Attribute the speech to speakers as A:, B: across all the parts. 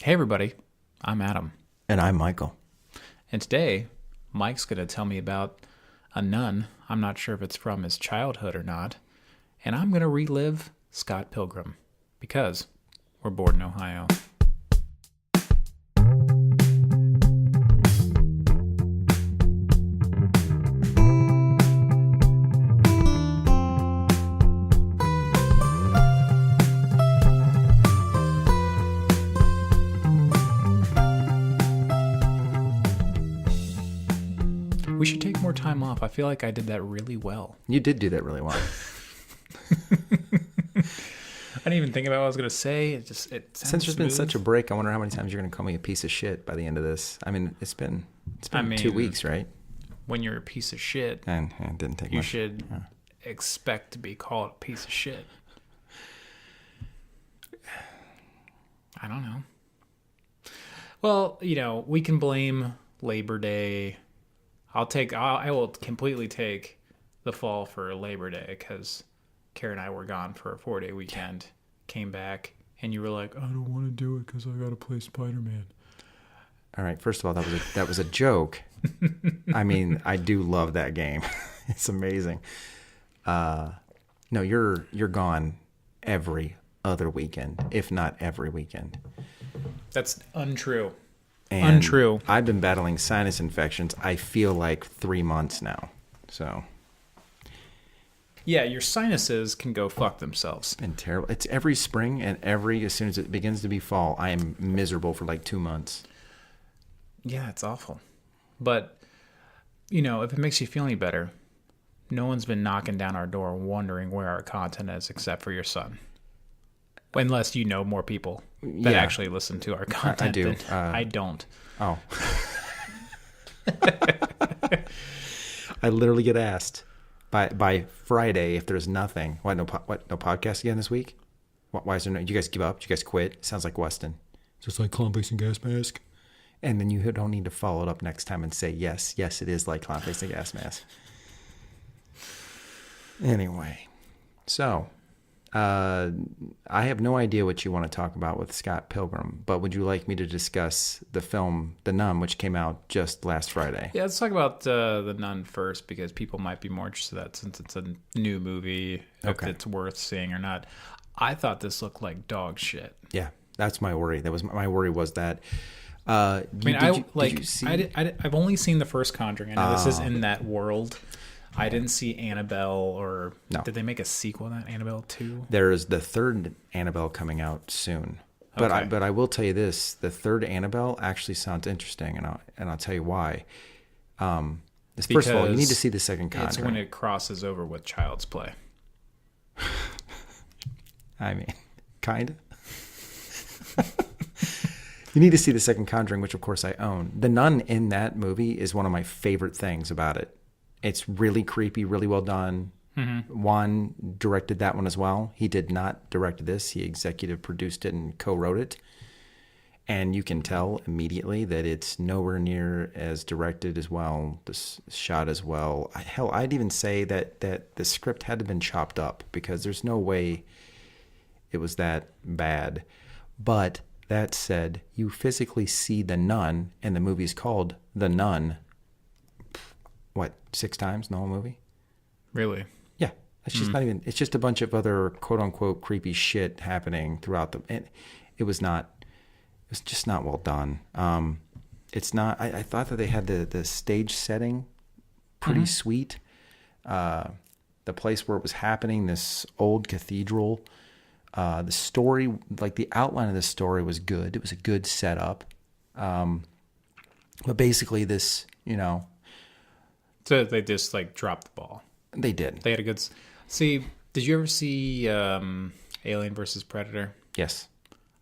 A: Hey everybody, I'm Adam,
B: And I'm Michael.
A: and today Mike's going to tell me about a nun. I'm not sure if it's from his childhood or not, and I'm going to relive Scott Pilgrim because we're bored in Ohio. We should take more time off. I feel like I did that really well.
B: You did do that really well.
A: I didn't even think about what I was going to say. It
B: Since there's been
A: smooth.
B: such a break, I wonder how many times you're going to call me a piece of shit by the end of this. I mean, it's been 2 weeks, right?
A: When you're a piece of shit,
B: And it didn't take
A: you
B: much.
A: should expect to be called a piece of shit. I don't know. Well, we can blame Labor Day. I will completely take the fall for Labor Day because Kara and I were gone for a 4-day weekend, came back, and you were like, I don't want to do it because I got to play Spider-Man.
B: All right. First of all, that was a joke. I mean, I do love that game. It's amazing. No, you're gone every other weekend, if not every weekend.
A: That's untrue.
B: And
A: Untrue.
B: I've been battling sinus infections. I feel like 3 months now. So
A: Yeah, your sinuses can go fuck themselves.
B: been terrible. It's every spring and as soon as it begins to be fall, I am miserable for like 2 months.
A: Yeah, it's awful. But, if it makes you feel any better, no one's been knocking down our door wondering where our content is except for your son. Unless you know more people that
B: Yeah.
A: actually listen to our content.
B: I do.
A: than- I don't.
B: Oh. I literally get asked by Friday if there's nothing. No podcast again this week? Why is there no? You guys give up? You guys quit? Sounds like Weston. Just like Clownface and Gas Mask. And then you don't need to follow it up next time and say yes, it is like Clownface and Gas Mask. Anyway, so I have no idea what you want to talk about with Scott Pilgrim, but would you like me to discuss the film The Nun, which came out just last Friday?
A: Yeah, let's talk about The Nun first because people might be more interested in that since it's a new movie, if it's worth seeing or not. I thought this looked like dog shit.
B: Yeah, that's my worry. My worry was that.
A: I've only seen the first Conjuring. I know this is
B: Oh.
A: in that world. I didn't see Annabelle or
B: No.
A: did they make a sequel to that, Annabelle 2?
B: There's the third Annabelle coming out soon. But
A: Okay.
B: I will tell you this: the third Annabelle actually sounds interesting, and I'll tell you why. First of all, you need to see the second Conjuring.
A: It's when it crosses over with Child's Play.
B: I mean, kind of. You need to see the second Conjuring, which of course I own. The nun in that movie is one of my favorite things about it. It's really creepy, really well done. Mm-hmm. Juan directed that one as well. He did not direct this. He executive produced it and co-wrote it. And you can tell immediately that it's nowhere near as directed as well, shot as well. Hell, I'd even say that the script had to have been chopped up because there's no way it was that bad. But that said, you physically see the nun, and the movie's called The Nun. What, 6 times in the whole movie?
A: Really?
B: Yeah. It's just not even, it's just a bunch of other quote unquote creepy shit happening throughout it was just not well done. It's not, I thought that they had the stage setting pretty sweet. The place where it was happening, this old cathedral. The story, like the outline of the story was good. It was a good setup. But basically this,
A: So they just dropped the ball.
B: they did.
A: They had a good... See, did you ever see Alien versus Predator?
B: Yes.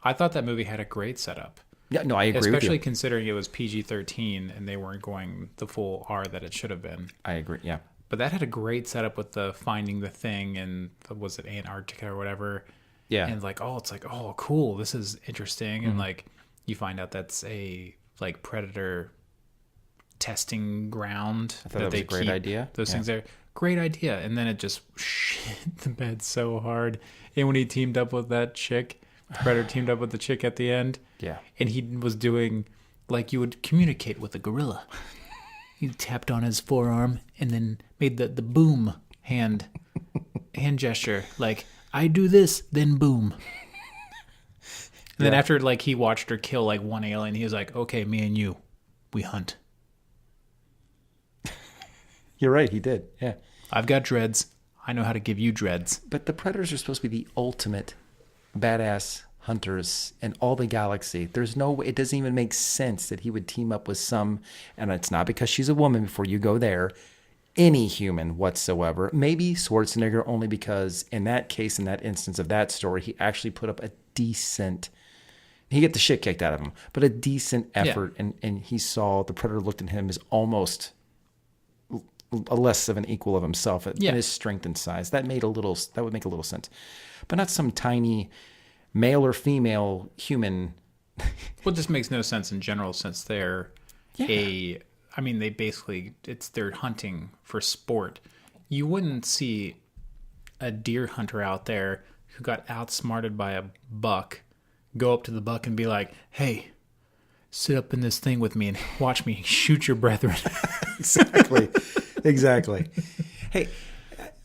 A: I thought that movie had a great setup.
B: Yeah, no, I agree with
A: Especially
B: you.
A: considering it was PG-13 and they weren't going the full R that it should have been.
B: I agree, yeah.
A: But that had a great setup with the finding the thing and was it Antarctica or whatever?
B: Yeah.
A: And it's cool. This is interesting. And you find out that's a predator testing ground.
B: I thought that was a great idea.
A: Those things there. Great idea. And then it just shit the bed so hard. And when he teamed up with that chick, Predator teamed up with the chick at the end.
B: Yeah.
A: And he was doing like you would communicate with a gorilla. He tapped on his forearm and then made the boom hand gesture. Like, I do this, then boom. And then after like he watched her kill like one alien, he was like, okay, me and you, we hunt.
B: You're right, he did. Yeah.
A: I've got dreads. I know how to give you dreads.
B: But the Predators are supposed to be the ultimate badass hunters in all the galaxy. There's no way, it doesn't even make sense that he would team up with some, and it's not because she's a woman before you go there, any human whatsoever. Maybe Schwarzenegger only because in that case, in that instance of that story, he actually put up a decent, he get the shit kicked out of him, but a decent effort. Yeah. And he saw the Predator looked at him as almost a less of an equal of himself in his strength and size. That would make a little sense, but not some tiny male or female human.
A: Well, it just makes no sense in general since they're they basically, they're hunting for sport. You wouldn't see a deer hunter out there who got outsmarted by a buck go up to the buck and be like, hey, sit up in this thing with me and watch me shoot your brethren.
B: Exactly. Hey,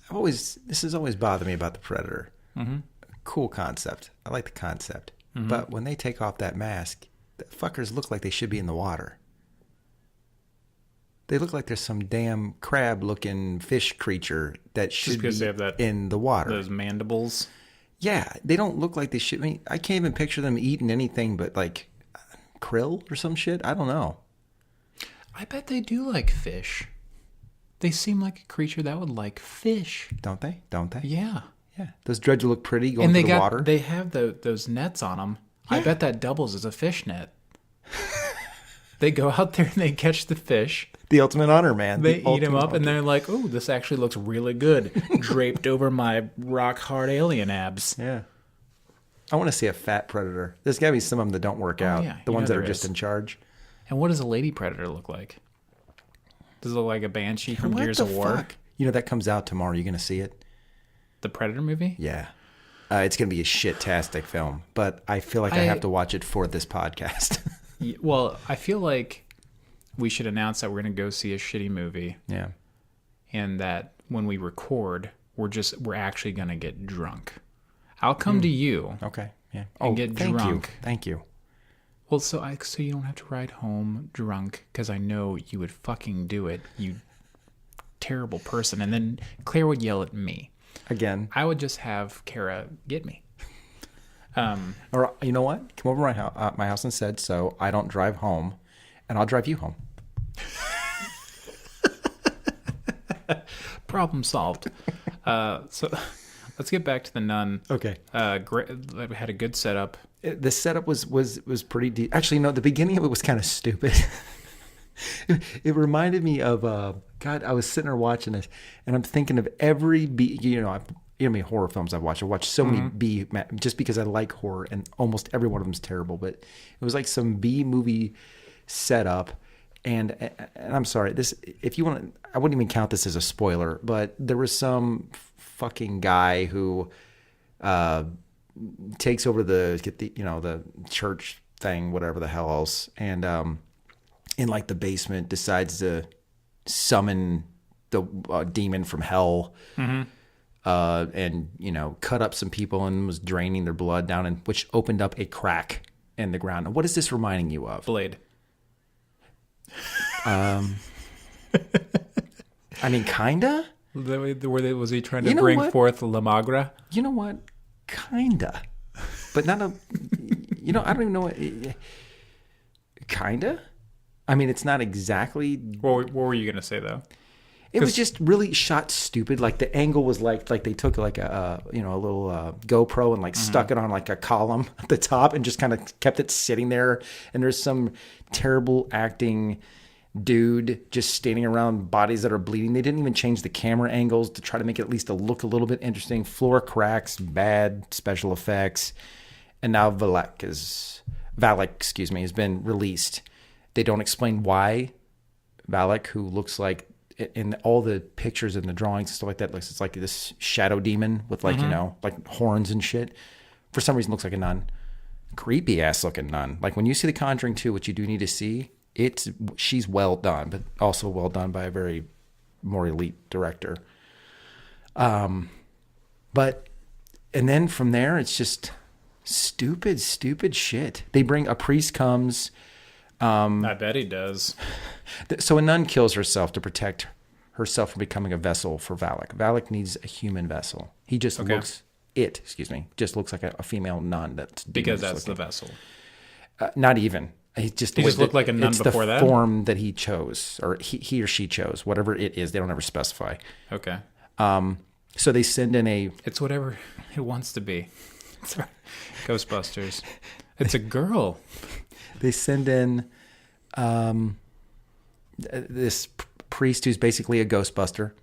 B: this has always bothered me about the Predator. Mm-hmm. Cool concept. I like the concept. Mm-hmm. But when they take off that mask, the fuckers look like they should be in the water. They look like there's some damn crab-looking fish creature that should be in the water.
A: Those mandibles.
B: Yeah, they don't look like they should. I mean, I can't even picture them eating anything but like krill or some shit. I don't know.
A: I bet they do like fish. They seem like a creature that would like fish.
B: Don't they?
A: Yeah.
B: Yeah. Those dreads look pretty going through the water.
A: They have those nets on them. Yeah. I bet that doubles as a fish net. They go out there and they catch the fish.
B: The ultimate honor, man.
A: They eat them up and they're like, "Ooh, this actually looks really good, draped over my rock hard alien abs."
B: Yeah. I want to see a fat predator. There's got to be some of them that don't work out. Yeah. The ones that are just in charge.
A: And what does a lady predator look like? Does it look like a banshee from Gears of War?
B: Fuck? You know, that comes out tomorrow. You going to see it?
A: The Predator movie?
B: Yeah. It's going to be a shit-tastic film, but I feel like I have to watch it for this podcast.
A: Well, I feel like we should announce that we're going to go see a shitty movie.
B: Yeah.
A: And that when we record, we're actually going to get drunk. I'll come to you.
B: Okay. Yeah.
A: And get drunk.
B: Thank you.
A: Well, so you don't have to ride home drunk because I know you would fucking do it, you terrible person. And then Claire would yell at me.
B: Again.
A: I would just have Kara get me.
B: Or you know what? Come over to my house instead, so I don't drive home, and I'll drive you home.
A: Problem solved. So let's get back to the Nun.
B: Okay.
A: Great. We had a good setup.
B: The setup was pretty deep. Actually, no, the beginning of it was kind of stupid. It reminded me of God. I was sitting there watching this, and I'm thinking of every B. You know how many horror films I've watched. I watched so many B just because I like horror, and almost every one of them is terrible. But it was like some B movie setup, and I'm sorry. This, if you want, I wouldn't even count this as a spoiler. But there was some fucking guy who takes over the church thing, whatever the hell else, and in like the basement decides to summon the demon from hell. Mm-hmm. And cut up some people and was draining their blood down, and which opened up a crack in the ground. And what is this reminding you of?
A: Blade.
B: I mean, kinda.
A: Was he trying to bring forth La Magra?
B: You know what? Kinda, but not a. I don't even know what. Kinda. I mean, it's not exactly.
A: What were you gonna say though?
B: It was just really shot stupid. Like the angle was like they took like a little GoPro and like stuck it on like a column at the top and just kind of kept it sitting there. And there's some terrible acting dude just standing around bodies that are bleeding. They didn't even change the camera angles to try to make it at least look a little bit interesting. Floor cracks, bad special effects, and now Valak, has been released. They don't explain why Valak, who looks like in all the pictures and the drawings and stuff like that, it's like this shadow demon with like like horns and shit. For some reason, looks like a nun. creepy ass looking nun. Like when you see The Conjuring 2, what you do need to see, she's well done, but also well done by a very more elite director. But and then from there, it's just stupid shit. They bring a priest comes.
A: I bet he does.
B: So a nun kills herself to protect herself from becoming a vessel for Valak. Valak needs a human vessel. He just looks like a female nun.
A: Because that's the vessel.
B: Not even. He just
A: looked like a nun before that?
B: It's the form that he chose, or he or she chose, whatever it is. They don't ever specify.
A: Okay.
B: So they send in
A: It's whatever it wants to be. Ghostbusters. It's a girl.
B: They send in this priest who's basically a Ghostbuster.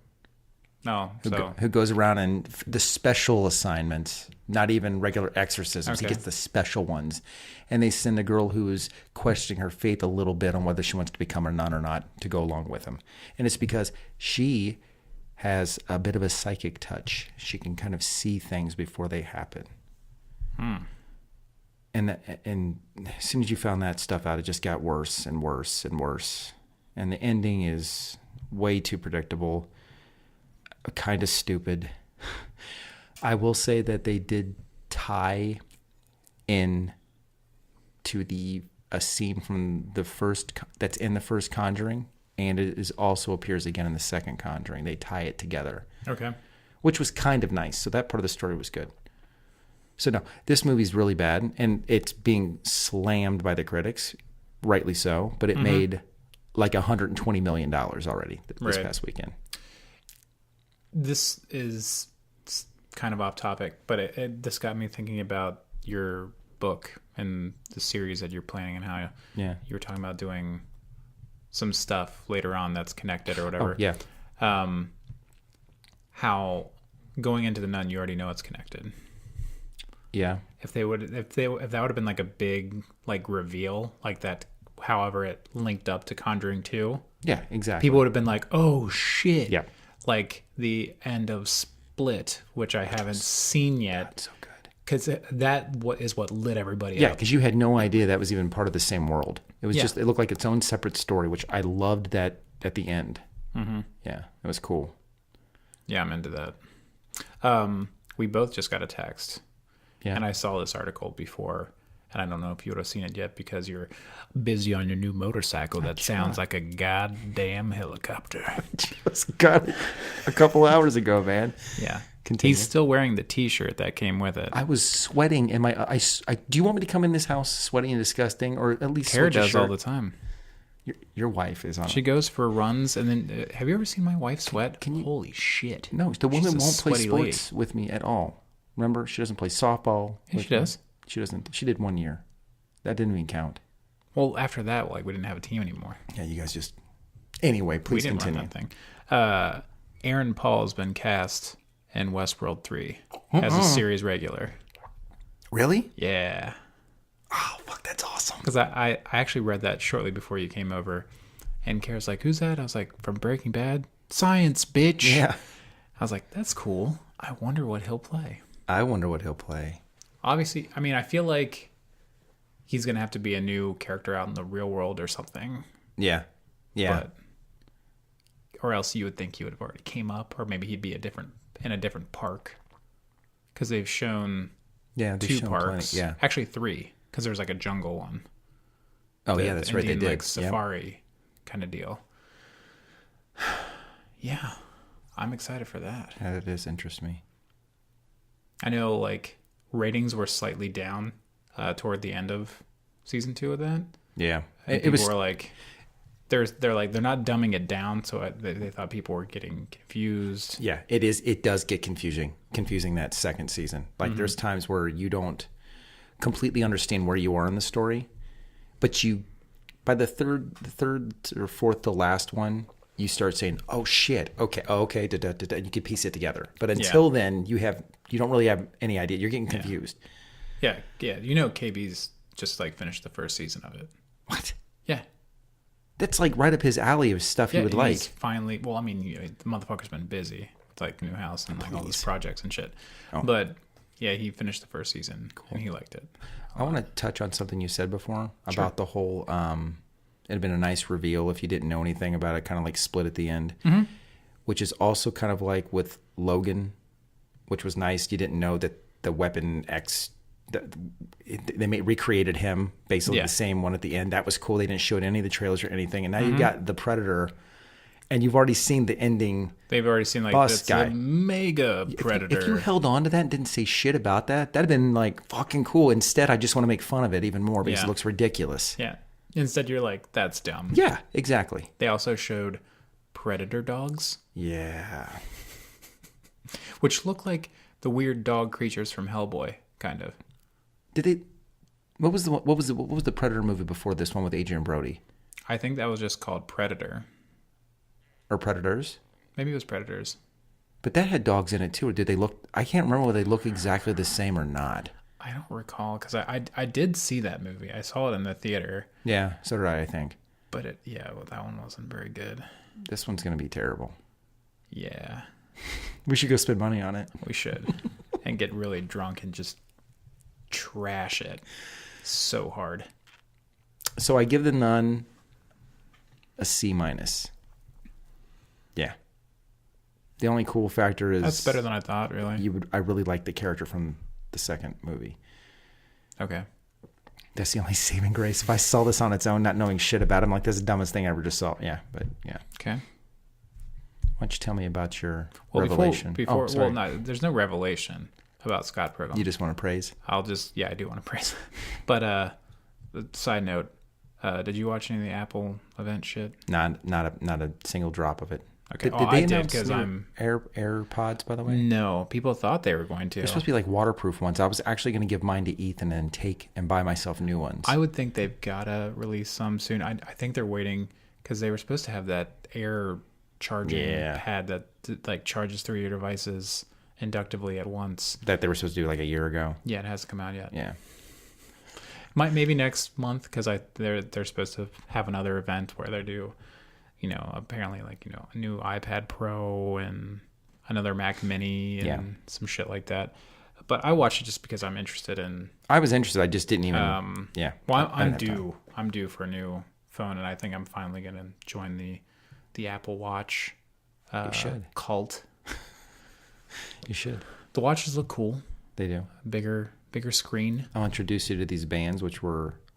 A: No,
B: who goes around and the special assignments, not even regular exorcisms.
A: Okay.
B: He gets the special ones. And they send a girl who is questioning her faith a little bit on whether she wants to become a nun or not to go along with him. And it's because she has a bit of a psychic touch. She can kind of see things before they happen. And as soon as you found that stuff out, it just got worse and worse and worse. And the ending is way too predictable, kind of stupid. I will say that they did tie in to a scene from the first that's in the first Conjuring, and it also appears again in the second Conjuring. They tie it together.
A: Okay.
B: Which was kind of nice. So that part of the story was good. So no, this movie's really bad, and it's being slammed by the critics, rightly so, but it made like $120 million already this past weekend.
A: This is kind of off topic, but this got me thinking about your book and the series that you're planning and how you were talking about doing some stuff later on that's connected or whatever.
B: Oh, yeah.
A: How going into the Nun, you already know it's connected.
B: Yeah.
A: If that would have been like a big like reveal like that, however it linked up to Conjuring 2.
B: Yeah, exactly.
A: People would have been like, "Oh shit!"
B: Yeah.
A: Like the end of Split, which I haven't seen yet.
B: God, so good.
A: Because that is what lit everybody
B: Yeah,
A: up.
B: because you had no idea that was even part of the same world. It was just, it looked like its own separate story, which I loved that at the end. Mm-hmm. Yeah, it was cool.
A: Yeah, I'm into that. We both just got a text.
B: Yeah.
A: And I saw this article before, and I don't know if you would have seen it yet because you're busy on your new motorcycle that sounds like a goddamn helicopter.
B: Just got it a couple hours ago, man.
A: Yeah.
B: Continue.
A: He's still wearing the T-shirt that came with it.
B: I was sweating in my. Do you want me to come in this house sweaty and disgusting, or at least
A: Kara
B: switch a
A: does
B: shirt?
A: all the time.
B: Your wife is on.
A: She goes for runs, and then have you ever seen my wife sweat? Holy shit!
B: No, the woman
A: She's a
B: won't play
A: sweaty
B: sports with me at all. Remember, she doesn't play softball.
A: Yeah, she does.
B: She doesn't. She did 1 year. That didn't even count.
A: Well, after that, like we didn't have a team anymore.
B: Yeah, you guys just. Anyway, please continue.
A: Run that thing. Aaron Paul has been cast in Westworld 3 as a series regular.
B: Really?
A: Yeah.
B: Oh, fuck, that's awesome.
A: Because I actually read that shortly before you came over, and Kara's like, "Who's that?" I was like, "From Breaking Bad." Science, bitch.
B: Yeah.
A: I was like, "That's cool. I wonder what he'll play."
B: I wonder what he'll play.
A: Obviously, I mean, I feel like he's gonna have to be a new character out in the real world or something.
B: Yeah. Yeah.
A: Or else you would think he would have already came up, or maybe he'd be in a different park. Because they've shown two parks.
B: Yeah.
A: Actually 3, because there's like a jungle one.
B: Oh, yeah, that's right. They did.
A: Like safari kind of deal. Yeah. I'm excited for that.
B: Yeah, that does interest me.
A: I know like ratings were slightly down toward the end of season 2 of that.
B: Yeah.
A: People were like, they're not dumbing it down, so they thought people were getting confused.
B: Yeah, it is. It does get confusing that second season. Like there's times where you don't completely understand where you are in the story, but by the third or fourth to last one, you start saying, "Oh shit, okay, and you can piece it together." But until then, you don't really have any idea. You're getting confused.
A: Yeah. You know, KB's just like finished the first season of it.
B: What?
A: Yeah.
B: That's like right up his alley of stuff you would like.
A: Finally, well, I mean, the motherfucker's been busy with like new house and like all these projects and shit.
B: Oh.
A: But yeah, he finished the first season and he liked it.
B: I want to touch on something you said before about the whole. It had been a nice reveal if you didn't know anything about it, kind of like split at the end, which is also kind of like with Logan, which was nice. You didn't know that the Weapon X. They recreated him basically the same one at the end. That was cool. They didn't show it in any of the trailers or anything. And now you got the Predator, and you've already seen the ending.
A: They've already seen like
B: boss
A: this
B: guy.
A: Mega Predator.
B: If you held on to that and didn't say shit about that, that'd have been like fucking cool. Instead, I just want to make fun of it even more because it looks ridiculous.
A: Yeah. Instead, you're like, that's dumb.
B: Yeah, exactly.
A: They also showed Predator dogs.
B: Yeah.
A: Which look like the weird dog creatures from Hellboy, kind of.
B: Did they? What was the Predator movie before this one with Adrian Brody?
A: I think that was just called Predator.
B: Or Predators?
A: Maybe it was Predators.
B: But that had dogs in it too. Or did they look? I can't remember whether they look exactly the same or not.
A: I don't recall because I did see that movie. I saw it in the theater.
B: Yeah, so did I think.
A: But that one wasn't very good.
B: This one's gonna be terrible.
A: Yeah.
B: We should go spend money on it.
A: We should. And get really drunk and just trash it so hard.
B: So I give The Nun a C-. Yeah. The only cool factor is
A: that's better than I thought. Really,
B: I really like the character from the second movie.
A: Okay,
B: that's the only saving grace. If I saw this on its own, not knowing shit about it, I'm like, this is the dumbest thing I ever just saw. Yeah, but yeah.
A: Okay.
B: Why don't you tell me about your revelation?
A: There's no revelation about Scott Pilgrim.
B: You just want to praise?
A: I do want to praise. But side note, did you watch any of the Apple event shit?
B: Not a single drop of it.
A: Okay,
B: did they announce
A: because
B: AirPods, by the way?
A: No, people thought they were going to.
B: They're supposed to be like waterproof ones. I was actually going to give mine to Ethan and buy myself new ones.
A: I would think they've gotta release some soon. I think they're waiting because they were supposed to have that air charging pad that like charges through your devices inductively at once.
B: That they were supposed to do like a year ago.
A: Yeah, it hasn't come out yet.
B: Yeah.
A: Maybe next month because they're supposed to have another event where they do, apparently like a new iPad Pro and another Mac Mini and some shit like that. But I watched it just because I'm interested in.
B: I was interested. I just didn't even. Yeah.
A: Well, I'm due for a new phone, and I think I'm finally gonna join the Apple Watch.
B: You should.
A: Cult.
B: You should.
A: The watches look cool.
B: They do.
A: Bigger screen.
B: I'll introduce you to these bands, which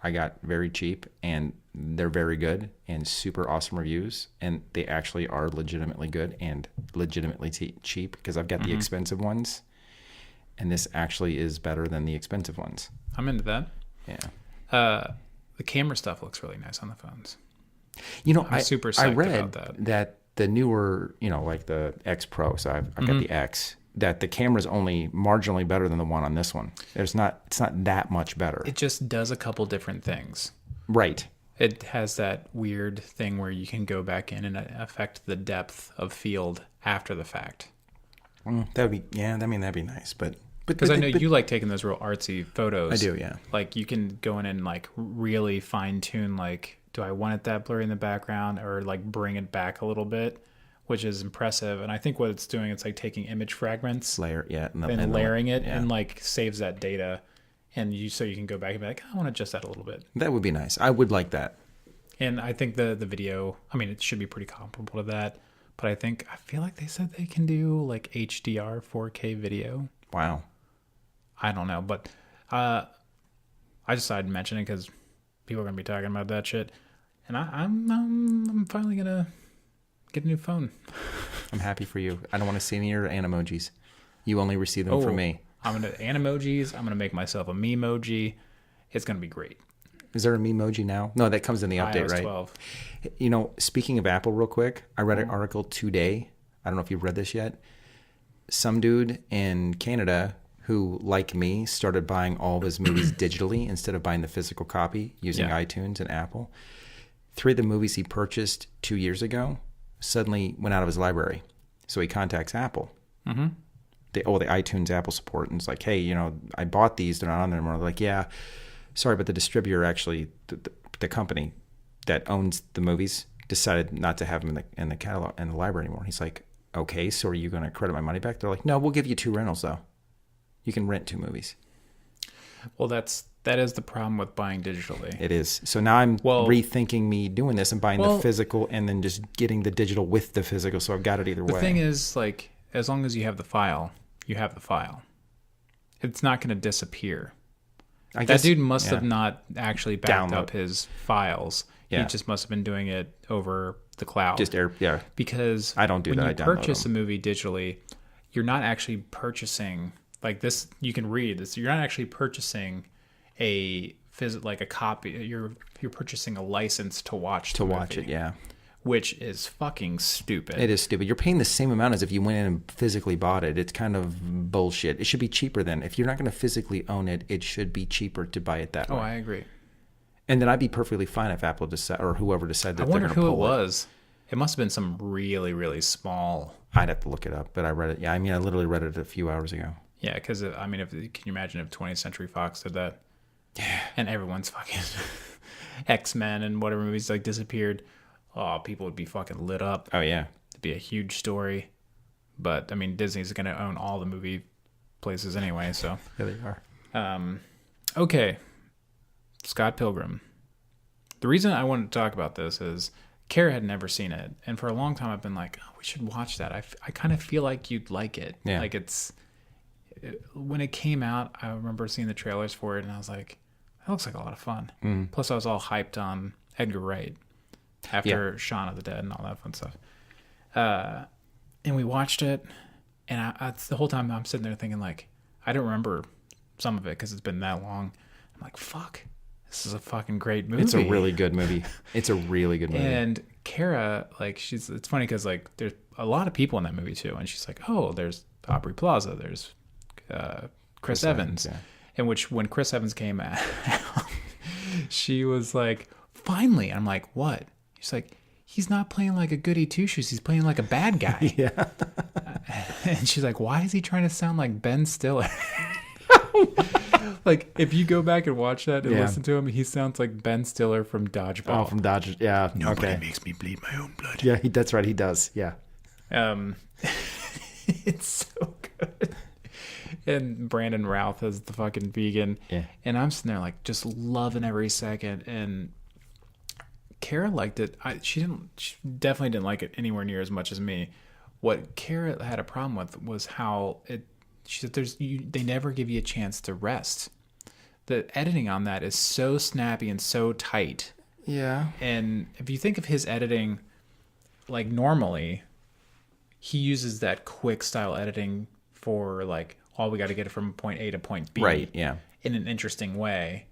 B: I got very cheap, and they're very good and super awesome reviews, and they actually are legitimately good and legitimately cheap because I've got the expensive ones, and this actually is better than the expensive ones.
A: I'm into that.
B: Yeah.
A: The camera stuff looks really nice on the phones.
B: I'm
A: super psyched
B: I read
A: about
B: that the newer, like the X Pro, so I've got the X, that the camera's only marginally better than the one on this one. It's not that much better.
A: It just does a couple different things.
B: Right.
A: It has that weird thing where you can go back in and affect the depth of field after the fact.
B: That'd be nice, but
A: because I know you like taking those real artsy photos.
B: I do, yeah.
A: Like you can go in and like really fine tune, like, do I want it that blurry in the background or like bring it back a little bit, which is impressive. And I think what it's doing, it's like taking image fragments, and layering it, and like saves that data, and so you can go back and be like, I want to adjust that a little bit.
B: That would be nice. I would like that.
A: And I think the video, it should be pretty comparable to that. But I feel like they said they can do like HDR 4K video.
B: Wow.
A: I don't know, but I decided to mention it because people are going to be talking about that shit. And I'm finally going to get a new phone.
B: I'm happy for you. I don't want to see any of your animojis. You only receive them from me.
A: I'm going to animojis. I'm going to make myself a memoji. It's going to be great.
B: Is there a memoji now? No, that comes in the update,
A: iOS
B: right?
A: 12.
B: Speaking of Apple real quick, I read an article today. I don't know if you've read this yet. Some dude in Canada who, like me, started buying all of his movies digitally instead of buying the physical copy using iTunes and Apple. 3 of the movies he purchased 2 years ago suddenly went out of his library. So he contacts Apple. Mm-hmm. The iTunes Apple support, and it's like, hey, I bought these. They're not on there anymore. They're like, yeah, sorry, but the distributor actually, the company that owns the movies decided not to have them in the catalog in the library anymore. And he's like, okay, so are you going to credit my money back? They're like, no, we'll give you 2 rentals though. You can rent 2 movies.
A: Well, that's That is the problem with buying digitally.
B: It is. So now I'm rethinking me doing this and buying the physical and then just getting the digital with the physical. So I've got it either way.
A: The thing is, like, as long as you have the file, you have the file. It's not going to disappear. That dude must have not actually backed up his files. Yeah. He just must have been doing it over the cloud. Because
B: I don't do that.
A: When you purchase a movie digitally, you're not actually purchasing, like this, you can read this. You're not actually purchasing a copy. You're purchasing a license to watch the movie,
B: watch it, yeah.
A: Which is fucking stupid.
B: It is stupid. You're paying the same amount as if you went in and physically bought it. It's kind of bullshit. It should be cheaper then. If you're not going to physically own it, it should be cheaper to buy it that way.
A: Oh, I agree.
B: And then I'd be perfectly fine if Apple or whoever decided that
A: they're going to pull it. I wonder who it was. It must have been some really, really small.
B: I'd have to look it up, but I read it. Yeah, I mean, I literally read it a few hours ago.
A: Yeah, because I mean, can you imagine if 20th Century Fox did that? Yeah. And everyone's fucking X-Men and whatever movies like disappeared. Oh, people would be fucking lit up.
B: Oh, yeah.
A: It'd be a huge story. But, I mean, Disney's going to own all the movie places anyway, so.
B: Yeah, they are.
A: Okay. Scott Pilgrim. The reason I wanted to talk about this is Kara had never seen it. And for a long time, I've been like, oh, we should watch that. I kind of feel like you'd like it.
B: Yeah.
A: Like when it came out, I remember seeing the trailers for it, and I was like, that looks like a lot of fun. Mm. Plus, I was all hyped on Edgar Wright after Shaun of the Dead and all that fun stuff. And we watched it, and I the whole time I'm sitting there thinking, like, I don't remember some of it because it's been that long. I'm like, fuck, this is a fucking great movie.
B: It's a really good movie. It's a really good movie.
A: And Kara, like, it's funny because, like, there's a lot of people in that movie, too. And she's like, oh, there's Aubrey Plaza, there's Chris Evans. Yeah. In which, when Chris Evans came out, she was like, finally. And I'm like, what? She's like, he's not playing like a goody two-shoes. He's playing like a bad guy.
B: Yeah.
A: And she's like, why is he trying to sound like Ben Stiller? Like, if you go back and watch that and listen to him, he sounds like Ben Stiller from Dodgeball.
B: Oh, from Dodgeball. Yeah.
A: Nobody makes me bleed my own blood.
B: Yeah, that's right. He does. Yeah.
A: It's so good. And Brandon Routh as the fucking vegan.
B: Yeah.
A: And I'm sitting there like just loving every second. And Kara liked it. She definitely didn't like it anywhere near as much as me. What Kara had a problem with was how she said they never give you a chance to rest. The editing on that is so snappy and so tight.
B: Yeah.
A: And if you think of his editing, like normally, he uses that quick style editing for like, oh, we got to get it from point A to point B.
B: Right, yeah.
A: In an interesting way.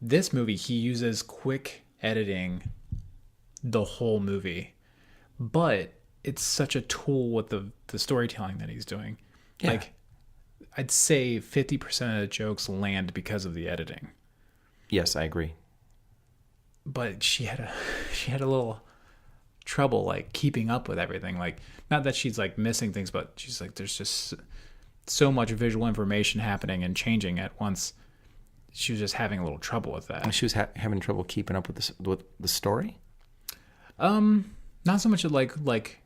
A: This movie, he uses quick editing the whole movie. But it's such a tool with the storytelling that he's doing. Yeah. Like, I'd say 50% of the jokes land because of the editing.
B: Yes, I agree.
A: But she had a little trouble like keeping up with everything. Like, not that she's like missing things, but she's like, there's just so much visual information happening and changing at once. She was just having a little trouble with that.
B: And she was having trouble keeping up with the story.
A: Not so much like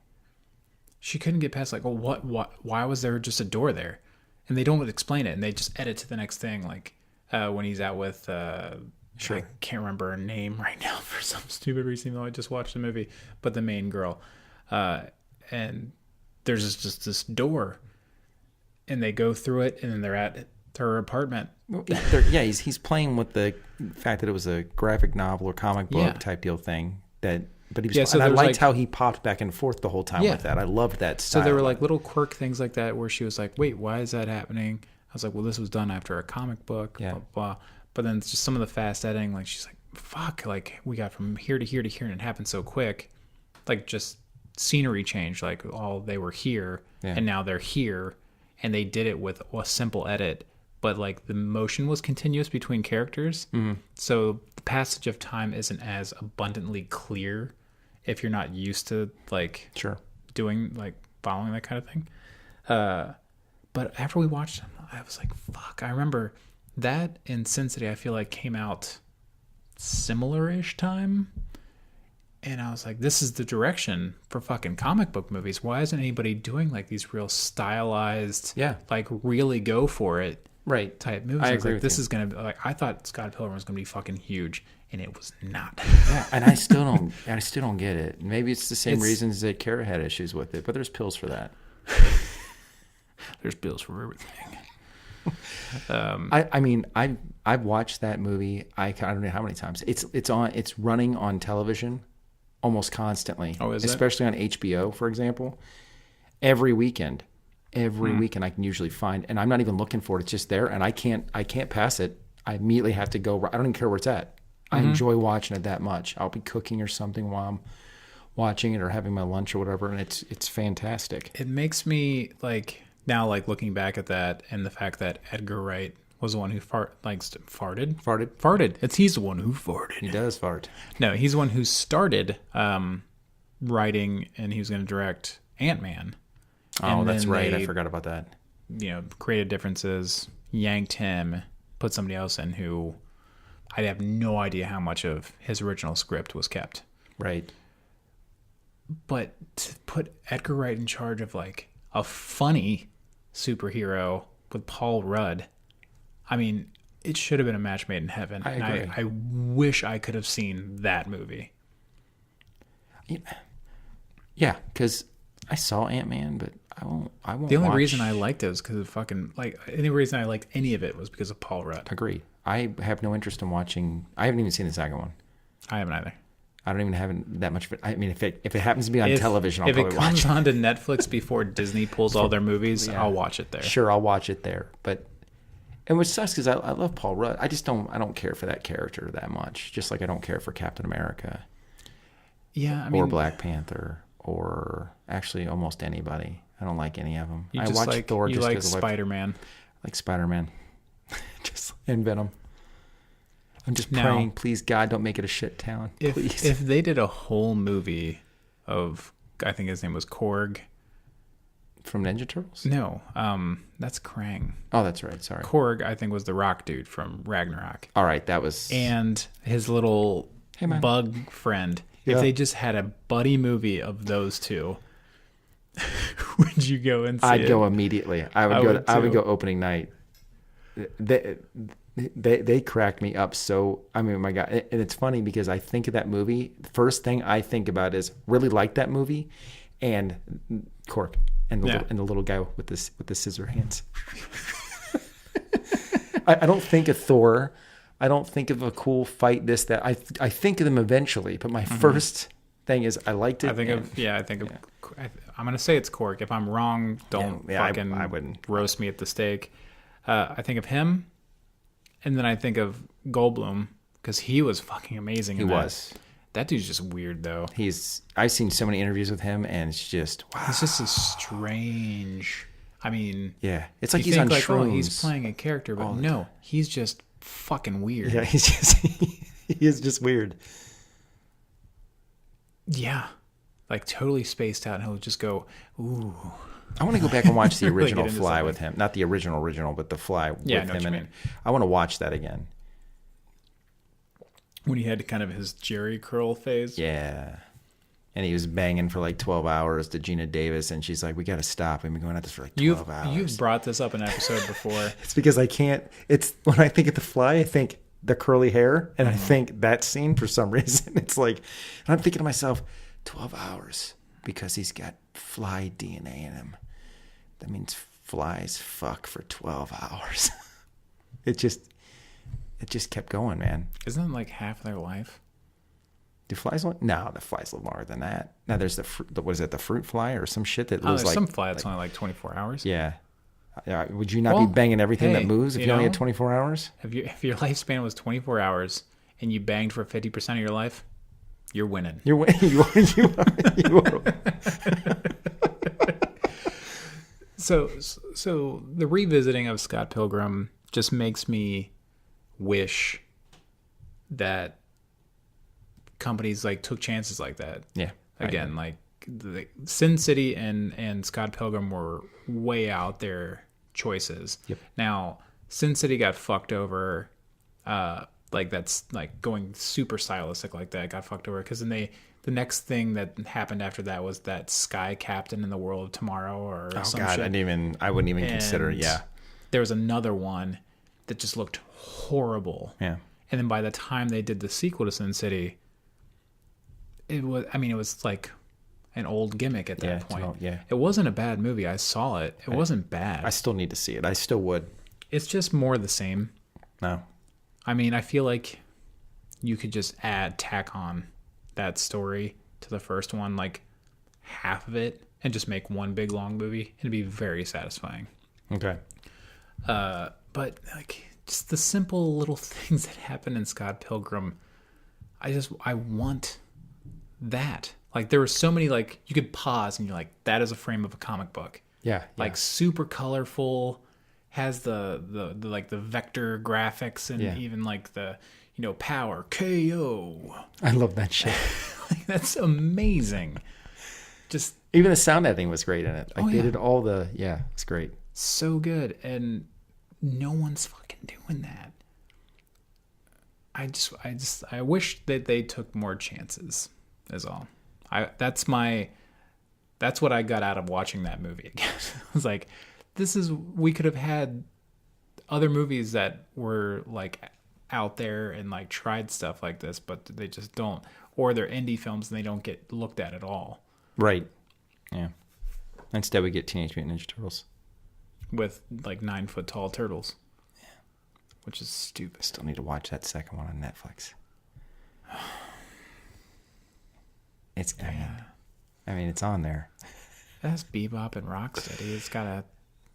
A: she couldn't get past like, well, what why was there just a door there? And they don't explain it, and they just edit to the next thing. Like when he's out with
B: sure,
A: I can't remember her name right now for some stupid reason, though I just watched the movie, but the main girl, and there's just this door, and they go through it, and then they're at her apartment.
B: Yeah, he's playing with the fact that it was a graphic novel or comic book type deal thing. But he was, and I liked how he popped back and forth the whole time with that. I loved that style.
A: So there were like little quirk things like that where she was like, wait, why is that happening? I was like, well, this was done after a comic book, blah, blah. But then it's just some of the fast editing, like she's like, fuck, like we got from here to here to here and it happened so quick. Like just scenery change, like they were here and now they're here, and they did it with a simple edit. But like the motion was continuous between characters. Mm-hmm. So the passage of time isn't as abundantly clear if you're not used to like doing like following that kind of thing. But after we watched them, I was like, fuck. I remember that and Sin City, I feel like came out similar-ish time. And I was like, this is the direction for fucking comic book movies. Why isn't anybody doing like these real stylized, like really go for it?
B: right
A: type movies.
B: I
A: I was
B: agree
A: like,
B: with
A: this
B: you.
A: is gonna be like, I thought Scott Pilgrim was gonna be fucking huge, and it was not.
B: Yeah, and I still don't get it. Maybe it's the same
A: It's-
B: reasons that Kara had issues with it, but there's pills for that.
A: There's bills for everything.
B: I mean, I've watched that movie. I don't know how many times. It's running on television almost constantly.
A: Oh, is it?
B: Especially on HBO, for example. Every weekend I can usually find, and I'm not even looking for it. It's just there, and I can't pass it. I immediately have to go. I don't even care where it's at. I enjoy watching it that much. I'll be cooking or something while I'm watching it or having my lunch or whatever, and it's fantastic.
A: It makes me like now, like looking back at that and the fact that Edgar Wright was the one who farted. He's the one who farted.
B: He does fart.
A: No, he's the one who started writing, and he was going to direct Ant-Man.
B: Oh,
A: And
B: that's
A: then
B: right. I
A: they,
B: forgot about that.
A: creative differences, yanked him, put somebody else in who I have no idea how much of his original script was kept.
B: Right.
A: But to put Edgar Wright in charge of like a funny superhero with Paul Rudd, I mean, it should have been a match made in heaven.
B: I agree.
A: And I wish I could have seen that movie.
B: Yeah, because I saw Ant-Man, but I won't.
A: The only
B: watch.
A: reason I liked it was because of fucking like any reason I liked any of it was because of Paul Rudd.
B: Agreed. I have no interest in watching. I haven't even seen the second one.
A: I haven't either.
B: I don't even have that much of it. I mean, if it happens to be on television, I'll
A: if it
B: probably
A: comes
B: watch it.
A: onto Netflix before Disney pulls all their movies,
B: Yeah.
A: I'll watch it there.
B: Sure, I'll watch it there. And which sucks because I love Paul Rudd. I don't care for that character that much. Just like I don't care for Captain America
A: Yeah, I mean,
B: or Black Panther or actually almost anybody. I don't like any of them.
A: you
B: I
A: just
B: watch
A: like
B: Thor
A: you
B: just
A: like
B: because
A: Spider-Man.
B: like Spider-Man, just and Venom. I'm just
A: Now,
B: praying, please God, don't make it a shit town. Please.
A: If they did a whole movie of, I think his name was Korg.
B: From Ninja Turtles?
A: No, that's Krang.
B: Oh, that's right. Sorry.
A: Korg, I think, was the rock dude from Ragnarok.
B: All right, that was.
A: And his little
B: man.
A: bug friend.
B: Yeah.
A: If they just had a buddy movie of those two, would you go and see
B: I'd
A: it?
B: go immediately. I would go opening night. They cracked me up so. I mean, my God, and it's funny because I think of that movie. The first thing I think about is really like that movie, and Cork and the little guy with the scissor hands. I don't think of Thor. I don't think of a cool fight. This that I think of them eventually, but my first thing is I liked it.
A: I'm gonna say it's Korg. If I'm wrong, don't fucking
B: I wouldn't
A: roast me at the stake. I think of him, and then I think of Goldblum because he was fucking amazing.
B: He was.
A: That dude's just weird though.
B: I've seen so many interviews with him, and it's just wow.
A: He's just a strange. I mean,
B: yeah, it's like
A: you
B: he's on
A: think
B: shrooms.
A: he's playing a character, but no, he's just fucking weird.
B: Yeah, he is just weird.
A: Yeah, like totally spaced out, and he'll just go, ooh.
B: I want to go back and watch the
A: Really
B: original
A: get into
B: Fly
A: something.
B: with him. Not the original, but the Fly
A: Yeah, I
B: with
A: know what
B: him
A: you
B: in it.
A: mean.
B: I want to watch that again.
A: When he had kind of his Jerry curl phase.
B: Yeah. And he was banging for like 12 hours to Gina Davis, and she's like, we got to stop. We've been going at this for like 12 hours.
A: You've brought this up in an episode before.
B: It's because I can't. It's when I think of the Fly, I think the curly hair, and I think that scene for some reason. It's like, and I'm thinking to myself, 12 hours because he's got fly DNA in him. That means flies fuck for 12 hours. It just kept going, man.
A: Isn't it like half their life?
B: Do flies live? No, the flies live longer than that. Now there's what is it, the fruit fly or some shit that lives
A: There's
B: like
A: some fly that's only like 24 hours.
B: Yeah. Would you not be banging everything that moves if you only had 24 hours?
A: If your lifespan was 24 hours and you banged for 50% of your life, you're winning.
B: You're winning. You are.
A: So the revisiting of Scott Pilgrim just makes me wish that companies like took chances like that.
B: Yeah.
A: Again, like the Sin City and Scott Pilgrim were way out their choices.
B: Yep.
A: Now, Sin City got fucked over. Like that's like going super stylistic like that got fucked over because then the next thing that happened after that was that Sky Captain in the World of Tomorrow or some
B: God,
A: shit.
B: I wouldn't even consider it. Yeah.
A: there was another one that just looked horrible.
B: Yeah.
A: And then by the time they did the sequel to Sin City, it was like an old gimmick at that point. It wasn't a bad movie. I saw it. It wasn't bad.
B: I still need to see it. I still would.
A: It's just more the same.
B: No.
A: I mean, I feel like you could just tack on that story to the first one, like half of it, and just make one big long movie. It'd be very satisfying.
B: Okay.
A: But like just the simple little things that happen in Scott Pilgrim, I want that. Like there were so many, like you could pause and you're like, that is a frame of a comic book.
B: Yeah.
A: Like super colorful, has the like the vector graphics and even like the, power KO.
B: I love that shit.
A: Like, that's amazing. Just
B: even the sound editing was great in it. Like they did all the it's great.
A: So good, and no one's fucking doing that. I wish that they took more chances. Is all. That's what I got out of watching that movie again. I was like, we could have had other movies that were like out there and like tried stuff like this, but they just don't, or they're indie films and they don't get looked at all.
B: Right. Yeah. Instead, we get Teenage Mutant Ninja Turtles
A: with like 9-foot tall turtles. Yeah. Which is stupid.
B: I still need to watch that second one on Netflix. I mean, it's on there.
A: That's Bebop and Rocksteady. It's gotta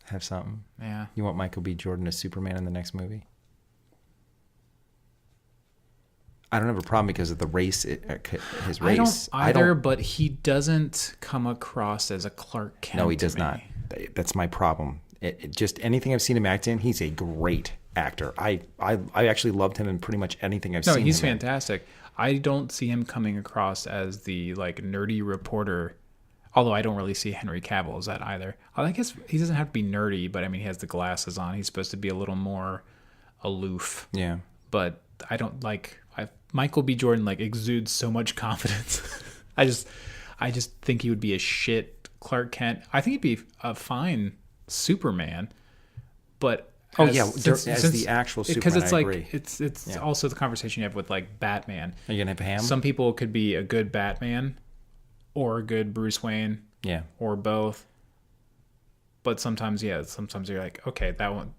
B: have something.
A: Yeah.
B: You want Michael B. Jordan as Superman in the next movie? I don't have a problem because of the race, his race.
A: I don't either, but he doesn't come across as a Clark Kent.
B: No, he does not. That's my problem. Just anything I've seen him act in, he's a great actor. I actually loved him in pretty much anything I've seen.
A: No, he's fantastic. I don't see him coming across as the like nerdy reporter, although I don't really see Henry Cavill as that either. I guess he doesn't have to be nerdy, but I mean, he has the glasses on. He's supposed to be a little more aloof.
B: Yeah.
A: But I don't like... Michael B. Jordan like exudes so much confidence. I just think he would be a shit Clark Kent. I think he'd be a fine Superman, but
B: as the actual Superman,
A: because it's
B: I
A: like
B: agree.
A: It's also the conversation you have with like Batman.
B: Are you gonna have Ham?
A: Some people could be a good Batman or a good Bruce Wayne, or both. But sometimes you're like, okay, that one,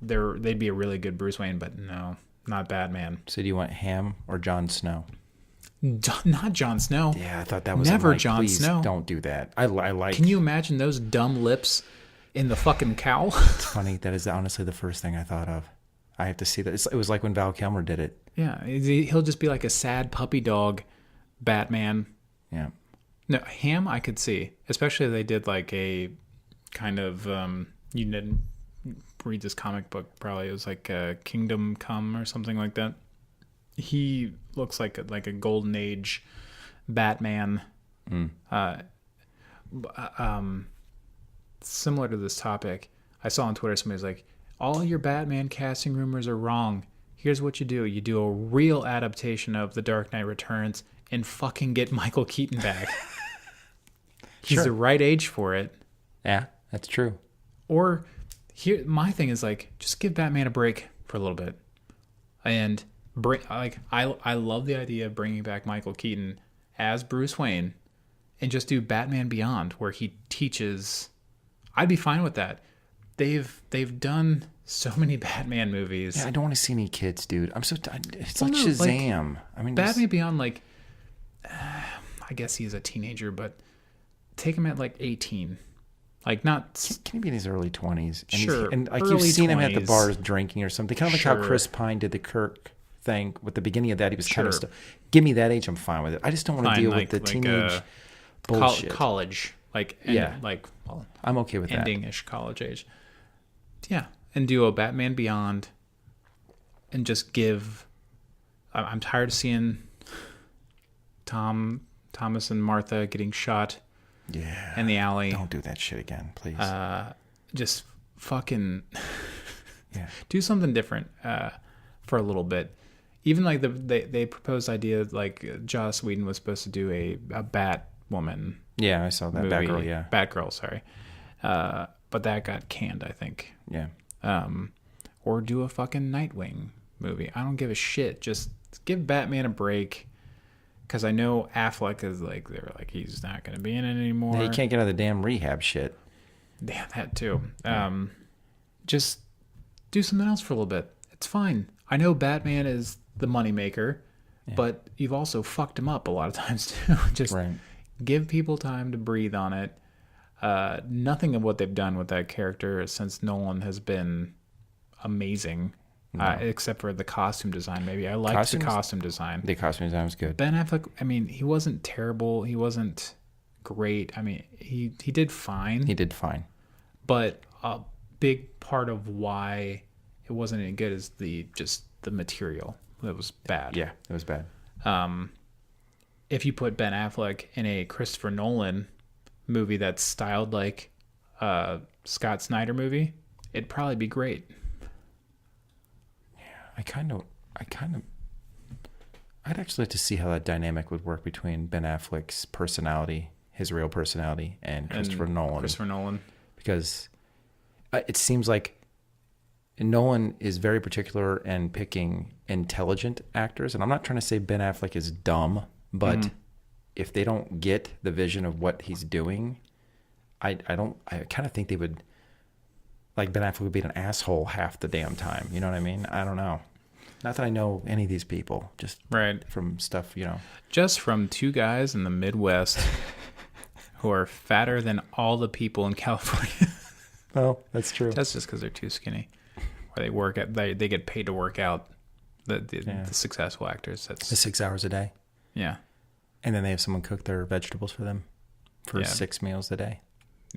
A: they'd be a really good Bruce Wayne, but no. Not Batman.
B: So do you want Ham or Jon Snow?
A: Not Jon Snow.
B: Yeah, I thought that was
A: never Jon Snow.
B: Don't do that. I like.
A: Can you imagine those dumb lips in the fucking cowl?
B: It's funny. That is honestly the first thing I thought of. I have to see that. It was like when Val Kilmer did it.
A: Yeah, he'll just be like a sad puppy dog, Batman.
B: Yeah.
A: No, Ham I could see, especially if they did like a kind of you didn't read this comic book, probably it was like Kingdom Come or something like that. He looks like a golden age Batman. Similar to this topic, I saw on Twitter somebody was like, all your Batman casting rumors are wrong. Here's what you do a real adaptation of The Dark Knight Returns and fucking get Michael Keaton back. He's the right age for it.
B: Yeah, that's true.
A: Or here, my thing is like, just give Batman a break for a little bit, and I love the idea of bringing back Michael Keaton as Bruce Wayne, and just do Batman Beyond where he teaches. I'd be fine with that. They've done so many Batman movies.
B: Yeah, I don't want to see any kids, dude. I'm so it's like Shazam. I mean,
A: Batman Beyond, like, I guess he's a teenager, but take him at like 18. Like not.
B: Can he be in his early 20s? And
A: sure.
B: And like
A: early
B: you've seen
A: 20s.
B: him at the bars drinking or something. Kind of like how Chris Pine did the Kirk thing. With the beginning of that, he was kind of stuff. Give me that age, I'm fine with it. I just don't want to deal with the teenage bullshit.
A: College, well,
B: I'm okay with that.
A: Ending-ish college age. Yeah, and do a Batman Beyond, and just give. I'm tired of seeing Thomas and Martha getting shot.
B: Yeah.
A: In the alley.
B: Don't do that shit again, please.
A: Just fucking do something different for a little bit. Even like they proposed idea like Joss Whedon was supposed to do a Batwoman.
B: Yeah, I saw that.
A: Movie.
B: Batgirl, yeah.
A: Batgirl, sorry. But that got canned, I think.
B: Yeah.
A: Or do a fucking Nightwing movie. I don't give a shit. Just give Batman a break. Because I know Affleck is like, they're like, he's not going to be in it anymore.
B: He can't get out of the damn rehab shit.
A: Damn, that too. Just do something else for a little bit. It's fine. I know Batman is the moneymaker, but you've also fucked him up a lot of times too. Just give people time to breathe on it. Nothing of what they've done with that character since Nolan has been amazing. Except for the costume design, maybe. I liked the costume design.
B: The costume design was good.
A: Ben Affleck, I mean, he wasn't terrible. He wasn't great. I mean, he did fine.
B: He did fine. But
A: a big part of why it wasn't any good is the material. It was bad.
B: Yeah, it was bad.
A: If you put Ben Affleck in a Christopher Nolan movie that's styled like a Scott Snyder movie, it'd probably be great.
B: I'd actually like to see how that dynamic would work between Ben Affleck's personality, his real personality, and Christopher Nolan. Because it seems like Nolan is very particular in picking intelligent actors. And I'm not trying to say Ben Affleck is dumb, but if they don't get the vision of what he's doing, I kind of think they would, like, Ben Affleck would be an asshole half the damn time. You know what I mean? I don't know. Not that I know any of these people, just from stuff,
A: Just from two guys in the Midwest who are fatter than all the people in California.
B: Well, that's true.
A: That's just because they're too skinny. Or they get paid to work out. The successful actors. That's
B: the 6 hours a day.
A: Yeah.
B: And then they have someone cook their vegetables for them for 6 meals a day.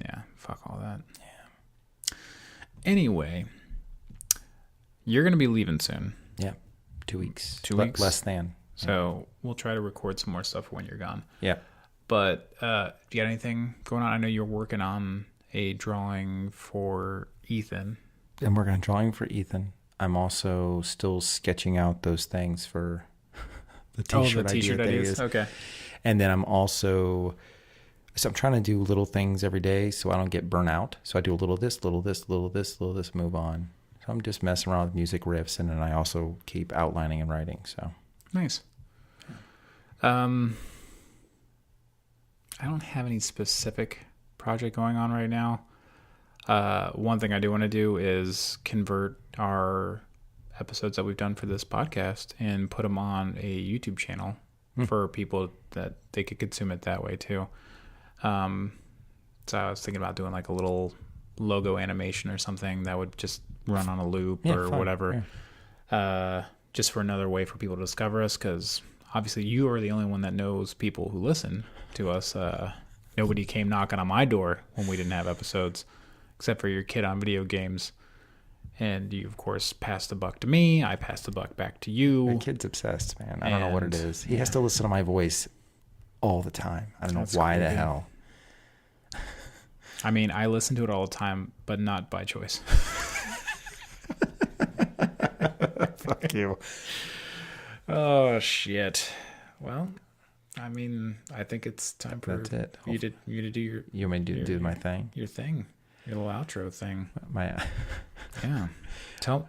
A: Yeah, fuck all that. Yeah. Anyway, you're going to be leaving soon.
B: Yeah, 2 weeks.
A: 2 weeks?
B: Less than.
A: So we'll try to record some more stuff when you're gone.
B: Yeah.
A: But do you got anything going on? I know you're working on a drawing for Ethan.
B: I'm working on drawing for Ethan. I'm also still sketching out those things for the t-shirt,
A: ideas. Okay.
B: And then I'm trying to do little things every day so I don't get burnt out. So I do a little this, little this, little this, little this, move on. So I'm just messing around with music riffs, and then I also keep outlining and writing. So
A: nice. I don't have any specific project going on right now. One thing I do want to do is convert our episodes that we've done for this podcast and put them on a YouTube channel for people that they could consume it that way too. So I was thinking about doing like a little logo animation or something that would just run on a loop or whatever. Yeah. Just for another way for people to discover us, because obviously you are the only one that knows people who listen to us. Nobody came knocking on my door when we didn't have episodes, except for your kid on video games. And you, of course, passed the buck to me. I passed the buck back to you.
B: My kid's obsessed, man. I don't know what it is. He has to listen to my voice all the time. I don't know why the hell.
A: I mean, I listen to it all the time, but not by choice.
B: Fuck you.
A: Oh, shit. Well, I mean, I think it's time for you to do your...
B: You want me to do my thing?
A: Your thing. Your little outro thing.
B: Yeah.
A: Tell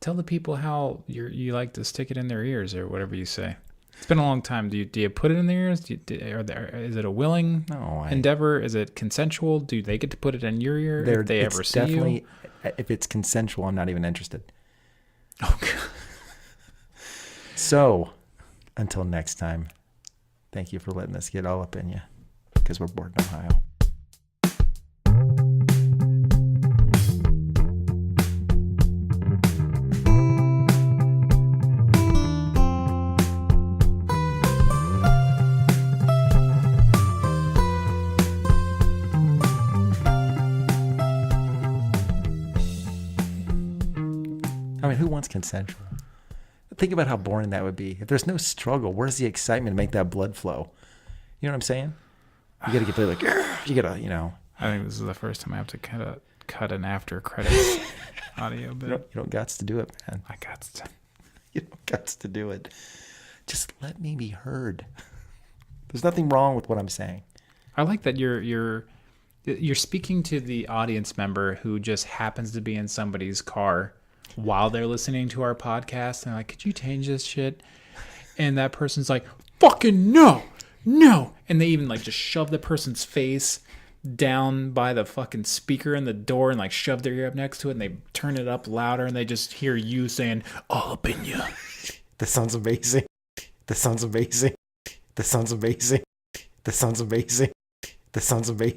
A: the people how you like to stick it in their ears or whatever you say. It's been a long time. Do you put it in their ears? Is it a willing endeavor? Is it consensual? Do they get to put it in your ear if they ever see you?
B: If it's consensual, I'm not even interested.
A: Okay.
B: So, until next time, thank you for letting us get all up in you, because we're bored in Ohio. I mean, who wants consensual? Think about how boring that would be. If there's no struggle, where's the excitement to make that blood flow? You know what I'm saying? You got to get like, you got to,
A: I think this is the first time I have to cut an after credits audio bit.
B: You don't guts to do it, man.
A: I guts to.
B: You don't guts to do it. Just let me be heard. There's nothing wrong with what I'm saying.
A: I like that you're You're speaking to the audience member who just happens to be in somebody's car while they're listening to our podcast. And they're like, could you change this shit? And that person's like, fucking no. And they even like just shove the person's face down by the fucking speaker in the door and like shove their ear up next to it. And they turn it up louder and they just hear you saying, all up in you.
B: That sounds amazing. That sounds amazing. That sounds amazing. That sounds amazing. That sounds amazing.